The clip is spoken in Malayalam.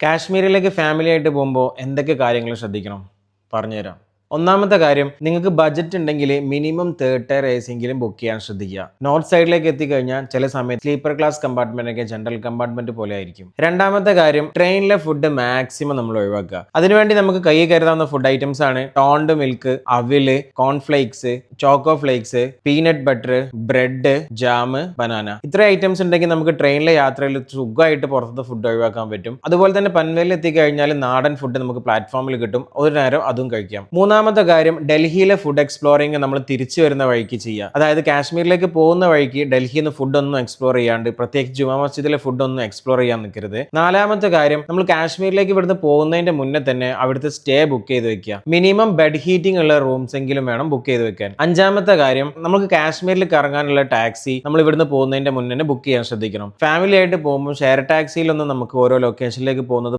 കാശ്മീരിലേക്ക് ഫാമിലി ആയിട്ട് പോകുമ്പോൾ എന്തൊക്കെ കാര്യങ്ങൾ ശ്രദ്ധിക്കണം പറഞ്ഞുതരാം. ഒന്നാമത്തെ കാര്യം, നിങ്ങൾക്ക് ബഡ്ജറ്റ് ഉണ്ടെങ്കിൽ minimum third tyre A C എങ്കിലും ബുക്ക് ചെയ്യാൻ ശ്രദ്ധിക്കുക. നോർത്ത് സൈഡിലേക്ക് എത്തിക്കഴിഞ്ഞാൽ ചില സമയത്ത് സ്ലീപ്പർ ക്ലാസ് കമ്പാർട്ട്മെന്റ് ഒക്കെ ജനറൽ കമ്പാർട്ട്മെന്റ് പോലെ ആയിരിക്കും. രണ്ടാമത്തെ കാര്യം, ട്രെയിനിലെ ഫുഡ് മാക്സിമം നമ്മൾ ഒഴിവാക്കുക. അതിനുവേണ്ടി നമുക്ക് കൈ കരുതാവുന്ന ഫുഡ് ഐറ്റംസ് ആണ് ടോണ്ട് മിൽക്ക്, അവില്, cornflakes, choco flakes, peanut butter, bread, jam, banana. ഇത്ര ഐറ്റംസ് ഉണ്ടെങ്കിൽ നമുക്ക് ട്രെയിനിലെ യാത്രയിൽ സുഖമായിട്ട് പുറത്തത്തെ ഫുഡ് ഒഴിവാക്കാൻ പറ്റും. അതുപോലെ തന്നെ പൻവേലിൽ എത്തിക്കഴിഞ്ഞാൽ നാടൻ ഫുഡ് നമുക്ക് പ്ലാറ്റ്ഫോമിൽ കിട്ടും. ഒരു നേരം അതും കഴിക്കാം. മൂന്നാമത്തെ കാര്യം, ഡൽഹിയിലെ ഫുഡ് എക്സ്പ്ലോറിങ് നമ്മൾ തിരിച്ചു വരുന്ന വഴിക്ക് ചെയ്യുക. അതായത് കാശ്മീരിലേക്ക് പോകുന്ന വഴിക്ക് ഡൽഹിയിൽ നിന്ന് ഫുഡ് ഒന്നും എക്സ്പ്ലോർ ചെയ്യാണ്ട്, പ്രത്യേകിച്ച് ജുമാ മസ്ജിദിലെ ഫുഡ് ഒന്നും എക്സ്പ്ലോർ ചെയ്യാൻ നിൽക്കരുത്. നാലാമത്തെ കാര്യം, നമ്മൾ കാശ്മീരിലേക്ക് ഇവിടുന്ന് പോകുന്നതിന്റെ മുന്നേ തന്നെ അവിടുത്തെ സ്റ്റേ ബുക്ക് ചെയ്ത് വെക്കുക. മിനിമം ബെഡ് ഹീറ്റിംഗ് ഉള്ള റൂംസ് എങ്കിലും വേണം ബുക്ക് ചെയ്ത് വെക്കാൻ. അഞ്ചാമത്തെ കാര്യം, നമുക്ക് കാശ്മീരിൽ കറങ്ങാനുള്ള ടാക്സി നമ്മൾ ഇവിടുന്ന് പോകുന്നതിന്റെ മുന്നേ ബുക്ക് ചെയ്യാൻ ശ്രദ്ധിക്കണം. ഫാമിലി ആയിട്ട് പോകുമ്പോൾ ഷെയർ ടാക്സിയിലൊന്നും നമുക്ക് ഓരോ ലൊക്കേഷനിലേക്ക് പോകുന്നത്